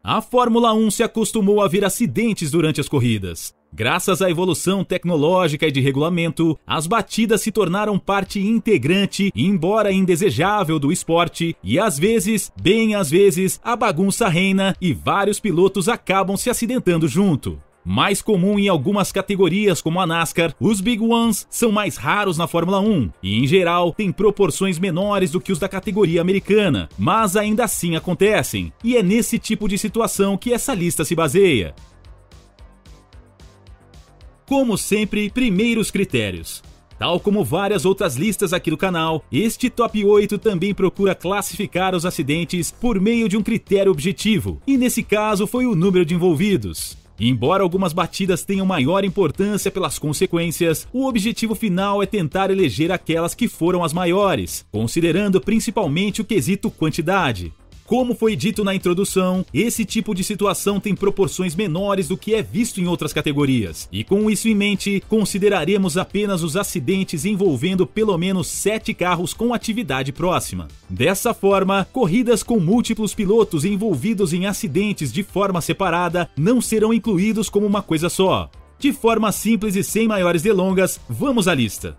A Fórmula 1 se acostumou a ver acidentes durante as corridas. Graças à evolução tecnológica e de regulamento, as batidas se tornaram parte integrante, embora indesejável, do esporte, e às vezes, bem às vezes, a bagunça reina e vários pilotos acabam se acidentando junto. Mais comum em algumas categorias como a NASCAR, os Big Ones são mais raros na Fórmula 1 e, em geral, têm proporções menores do que os da categoria americana, mas ainda assim acontecem, e é nesse tipo de situação que essa lista se baseia. Como sempre, primeiros critérios. Tal como várias outras listas aqui do canal, este top 8 também procura classificar os acidentes por meio de um critério objetivo, e nesse caso foi o número de envolvidos. Embora algumas batidas tenham maior importância pelas consequências, o objetivo final é tentar eleger aquelas que foram as maiores, considerando principalmente o quesito quantidade. Como foi dito na introdução, esse tipo de situação tem proporções menores do que é visto em outras categorias, e com isso em mente, consideraremos apenas os acidentes envolvendo pelo menos 7 carros com atividade próxima. Dessa forma, corridas com múltiplos pilotos envolvidos em acidentes de forma separada não serão incluídos como uma coisa só. De forma simples e sem maiores delongas, vamos à lista.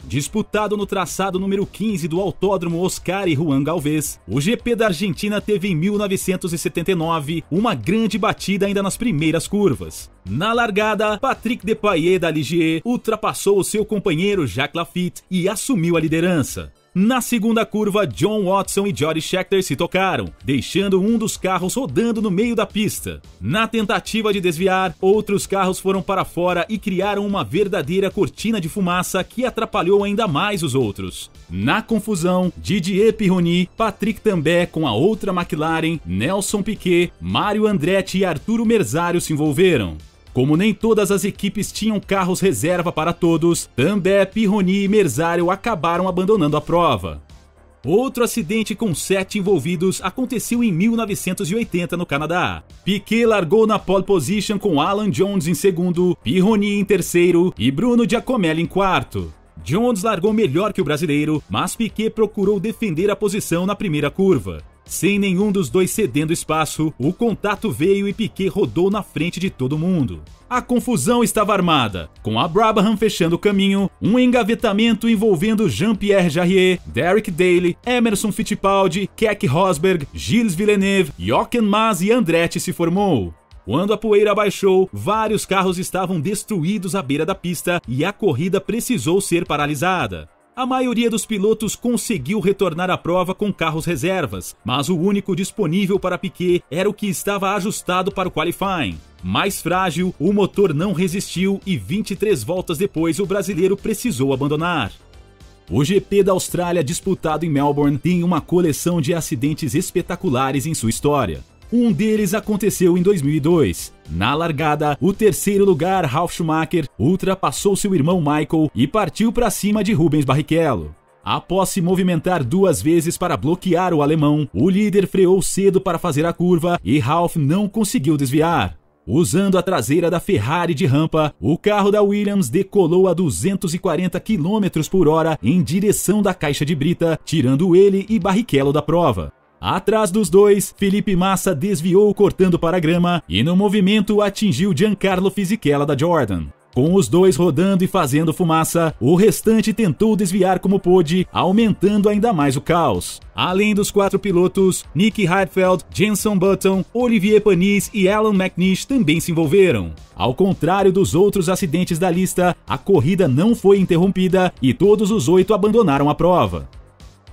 Disputado no traçado número 15 do Autódromo Oscar e Juan Galvez, o GP da Argentina teve em 1979 uma grande batida ainda nas primeiras curvas. Na largada, Patrick Depailler da Ligier ultrapassou o seu companheiro Jacques Laffite e assumiu a liderança. Na segunda curva, John Watson e Jody Scheckter se tocaram, deixando um dos carros rodando no meio da pista. Na tentativa de desviar, outros carros foram para fora e criaram uma verdadeira cortina de fumaça que atrapalhou ainda mais os outros. Na confusão, Didier Pironi, Patrick Tambay com a outra McLaren, Nelson Piquet, Mario Andretti e Arturo Merzario se envolveram. Como nem todas as equipes tinham carros reserva para todos, Tambay, Pironi e Merzario acabaram abandonando a prova. Outro acidente com 7 envolvidos aconteceu em 1980 no Canadá. Piquet largou na pole position com Alan Jones em segundo, Pironi em terceiro e Bruno Giacomelli em quarto. Jones largou melhor que o brasileiro, mas Piquet procurou defender a posição na primeira curva. Sem nenhum dos dois cedendo espaço, o contato veio e Piquet rodou na frente de todo mundo. A confusão estava armada, com a Brabham fechando o caminho, um engavetamento envolvendo Jean-Pierre Jarier, Derek Daly, Emerson Fittipaldi, Keke Rosberg, Gilles Villeneuve, Jochen Mass e Andretti se formou. Quando a poeira abaixou, vários carros estavam destruídos à beira da pista e a corrida precisou ser paralisada. A maioria dos pilotos conseguiu retornar à prova com carros reservas, mas o único disponível para Piquet era o que estava ajustado para o qualifying. Mais frágil, o motor não resistiu e 23 voltas depois o brasileiro precisou abandonar. O GP da Austrália disputado em Melbourne tem uma coleção de acidentes espetaculares em sua história. Um deles aconteceu em 2002. Na largada, o terceiro lugar, Ralf Schumacher, ultrapassou seu irmão Michael e partiu para cima de Rubens Barrichello. Após se movimentar 2 vezes para bloquear o alemão, o líder freou cedo para fazer a curva e Ralf não conseguiu desviar. Usando a traseira da Ferrari de rampa, o carro da Williams decolou a 240 km por hora em direção da caixa de brita, tirando ele e Barrichello da prova. Atrás dos dois, Felipe Massa desviou cortando para a grama e no movimento atingiu Giancarlo Fisichella da Jordan. Com os dois rodando e fazendo fumaça, o restante tentou desviar como pôde, aumentando ainda mais o caos. Além dos 4 pilotos, Nicky Heidfeld, Jenson Button, Olivier Panis e Alan McNish também se envolveram. Ao contrário dos outros acidentes da lista, a corrida não foi interrompida e todos os 8 abandonaram a prova.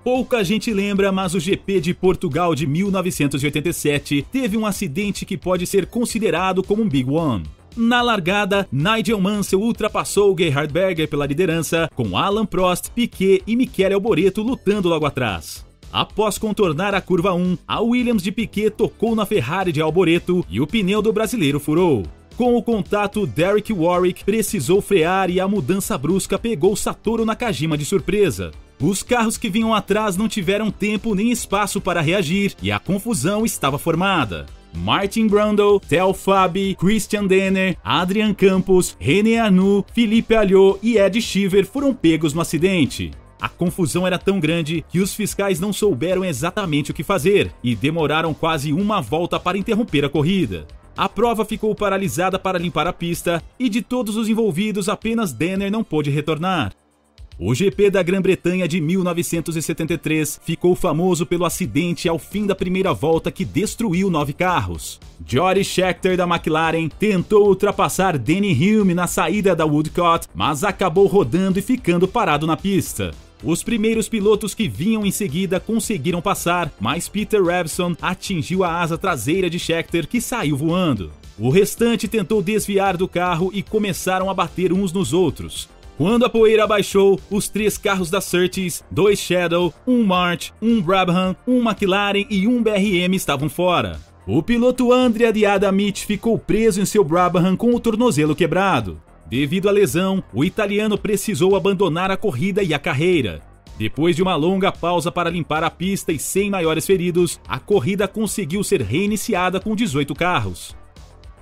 Pouca gente lembra, mas o GP de Portugal de 1987 teve um acidente que pode ser considerado como um Big One. Na largada, Nigel Mansell ultrapassou Gerhard Berger pela liderança, com Alain Prost, Piquet e Michele Alboreto lutando logo atrás. Após contornar a curva 1, a Williams de Piquet tocou na Ferrari de Alboreto e o pneu do brasileiro furou. Com o contato, Derek Warwick precisou frear e a mudança brusca pegou Satoru Nakajima de surpresa. Os carros que vinham atrás não tiveram tempo nem espaço para reagir e a confusão estava formada. Martin Brundle, Theo Fabi, Christian Denner, Adrian Campos, René Arnoux, Philippe Alliot e Ed Cheever foram pegos no acidente. A confusão era tão grande que os fiscais não souberam exatamente o que fazer e demoraram quase uma volta para interromper a corrida. A prova ficou paralisada para limpar a pista e de todos os envolvidos apenas Denner não pôde retornar. O GP da Grã-Bretanha de 1973 ficou famoso pelo acidente ao fim da primeira volta que destruiu 9 carros. Jody Scheckter da McLaren tentou ultrapassar Denny Hulme na saída da Woodcote, mas acabou rodando e ficando parado na pista. Os primeiros pilotos que vinham em seguida conseguiram passar, mas Peter Revson atingiu a asa traseira de Scheckter, que saiu voando. O restante tentou desviar do carro e começaram a bater uns nos outros. Quando a poeira abaixou, os 3 carros da Surtees, 2 Shadow, 1 March, 1 Brabham, 1 McLaren e 1 BRM estavam fora. O piloto Andrea de Adamit ficou preso em seu Brabham com o tornozelo quebrado. Devido à lesão, o italiano precisou abandonar a corrida e a carreira. Depois de uma longa pausa para limpar a pista e sem maiores feridos, a corrida conseguiu ser reiniciada com 18 carros.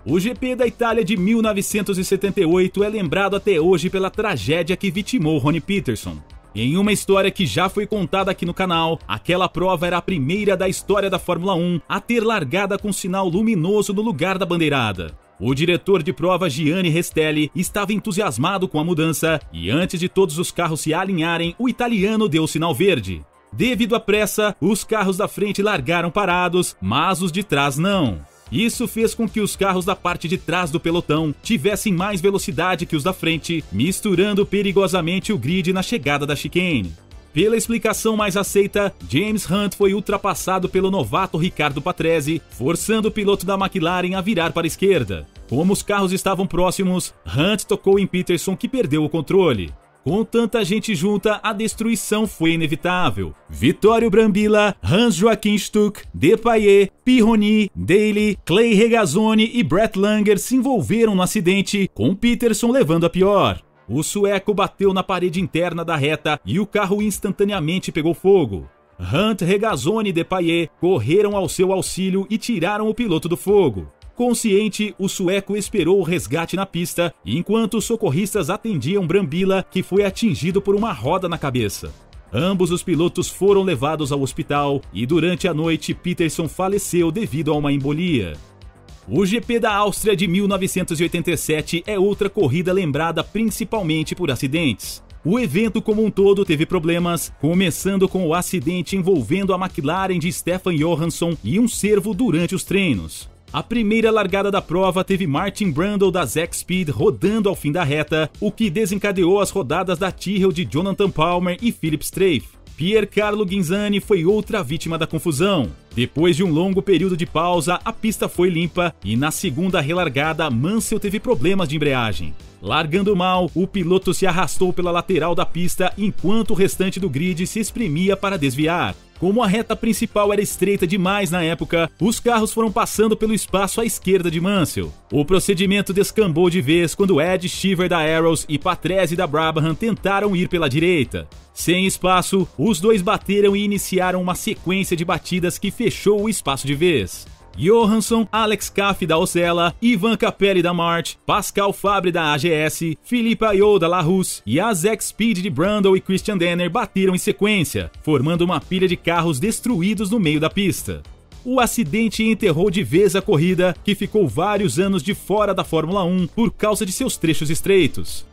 O GP da Itália de 1978 é lembrado até hoje pela tragédia que vitimou Ronnie Peterson. Em uma história que já foi contada aqui no canal, aquela prova era a primeira da história da Fórmula 1 a ter largada com sinal luminoso no lugar da bandeirada. O diretor de prova Gianni Restelli estava entusiasmado com a mudança e antes de todos os carros se alinharem, o italiano deu o sinal verde. Devido à pressa, os carros da frente largaram parados, mas os de trás não. Isso fez com que os carros da parte de trás do pelotão tivessem mais velocidade que os da frente, misturando perigosamente o grid na chegada da chicane. Pela explicação mais aceita, James Hunt foi ultrapassado pelo novato Riccardo Patrese, forçando o piloto da McLaren a virar para a esquerda. Como os carros estavam próximos, Hunt tocou em Peterson, que perdeu o controle. Com tanta gente junta, a destruição foi inevitável. Vittorio Brambilla, Hans-Joachim Stuck, Depailler, Pironi, Daly, Clay Regazzoni e Brett Langer se envolveram no acidente, com Peterson levando a pior. O sueco bateu na parede interna da reta e o carro instantaneamente pegou fogo. Hunt, Regazzoni e Depailler correram ao seu auxílio e tiraram o piloto do fogo. Consciente, o sueco esperou o resgate na pista, enquanto os socorristas atendiam Brambilla, que foi atingido por uma roda na cabeça. Ambos os pilotos foram levados ao hospital e durante a noite Peterson faleceu devido a uma embolia. O GP da Áustria de 1987 é outra corrida lembrada principalmente por acidentes. O evento como um todo teve problemas, começando com o acidente envolvendo a McLaren de Stefan Johansson e um servo durante os treinos. A primeira largada da prova teve Martin Brundle da Zack Speed rodando ao fim da reta, o que desencadeou as rodadas da Tyrrell de Jonathan Palmer e Philip Strafe. Piercarlo Ghinzani foi outra vítima da confusão. Depois de um longo período de pausa, a pista foi limpa e na segunda relargada, Mansell teve problemas de embreagem. Largando mal, o piloto se arrastou pela lateral da pista enquanto o restante do grid se espremia para desviar. Como a reta principal era estreita demais na época, os carros foram passando pelo espaço à esquerda de Mansell. O procedimento descambou de vez quando Ed Cheever da Arrows e Patrese da Brabham tentaram ir pela direita. Sem espaço, os dois bateram e iniciaram uma sequência de batidas que fechou o espaço de vez. Johansson, Alex Caff da Osella, Ivan Capelli da March, Pascal Fabre da AGS, Philippe Ayot da Larus e a Zack Speed de Brundle e Christian Denner bateram em sequência, formando uma pilha de carros destruídos no meio da pista. O acidente enterrou de vez a corrida, que ficou vários anos de fora da Fórmula 1 por causa de seus trechos estreitos.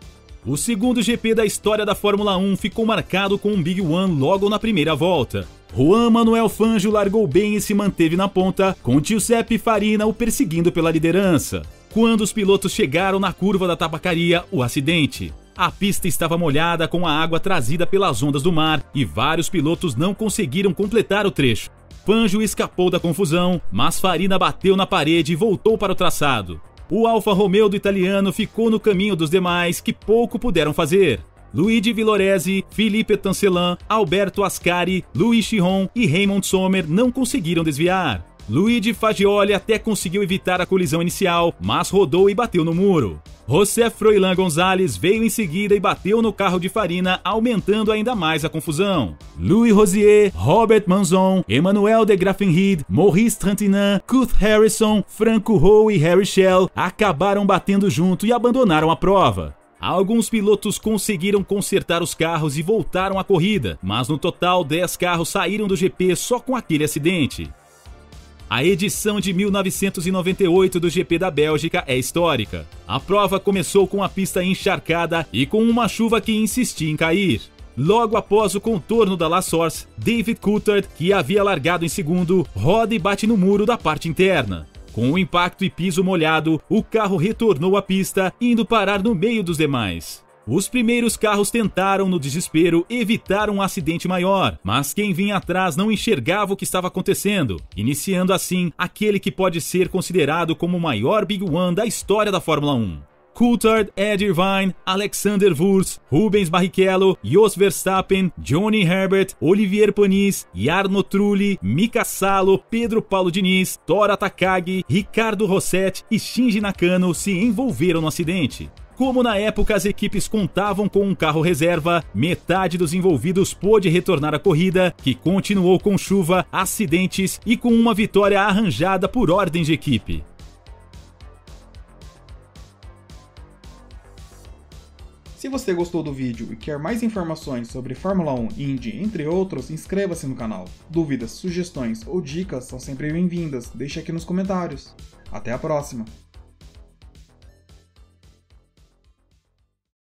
O segundo GP da história da Fórmula 1 ficou marcado com um Big One logo na primeira volta. Juan Manuel Fangio largou bem e se manteve na ponta, com Giuseppe Farina o perseguindo pela liderança. Quando os pilotos chegaram na curva da tabacaria, o acidente. A pista estava molhada com a água trazida pelas ondas do mar e vários pilotos não conseguiram completar o trecho. Fangio escapou da confusão, mas Farina bateu na parede e voltou para o traçado. O Alfa Romeo do italiano ficou no caminho dos demais, que pouco puderam fazer. Luigi Villoresi, Philippe Tancelin, Alberto Ascari, Louis Chiron e Raymond Sommer não conseguiram desviar. Luigi Fagioli até conseguiu evitar a colisão inicial, mas rodou e bateu no muro. José Froilán Gonzalez veio em seguida e bateu no carro de Farina, aumentando ainda mais a confusão. Louis Rosier, Robert Manzon, Emmanuel de Graffenried, Maurice Trintignant, Keith Harrison, Franco Rowe e Harry Schell acabaram batendo junto e abandonaram a prova. Alguns pilotos conseguiram consertar os carros e voltaram à corrida, mas no total 10 carros saíram do GP só com aquele acidente. A edição de 1998 do GP da Bélgica é histórica. A prova começou com a pista encharcada e com uma chuva que insistia em cair. Logo após o contorno da La Source, David Coulthard, que havia largado em segundo, roda e bate no muro da parte interna. Com o impacto e piso molhado, o carro retornou à pista, indo parar no meio dos demais. Os primeiros carros tentaram, no desespero, evitar um acidente maior, mas quem vinha atrás não enxergava o que estava acontecendo, iniciando assim aquele que pode ser considerado como o maior Big One da história da Fórmula 1. Coulthard, Ed Irvine, Alexander Wurz, Rubens Barrichello, Jos Verstappen, Johnny Herbert, Olivier Panis, Jarno Trulli, Mika Salo, Pedro Paulo Diniz, Tora Takagi, Ricardo Rossetti e Shinji Nakano se envolveram no acidente. Como na época as equipes contavam com um carro reserva, metade dos envolvidos pôde retornar à corrida, que continuou com chuva, acidentes e com uma vitória arranjada por ordem de equipe. Se você gostou do vídeo e quer mais informações sobre Fórmula 1, Indy, entre outros, inscreva-se no canal. Dúvidas, sugestões ou dicas são sempre bem-vindas, deixe aqui nos comentários. Até a próxima!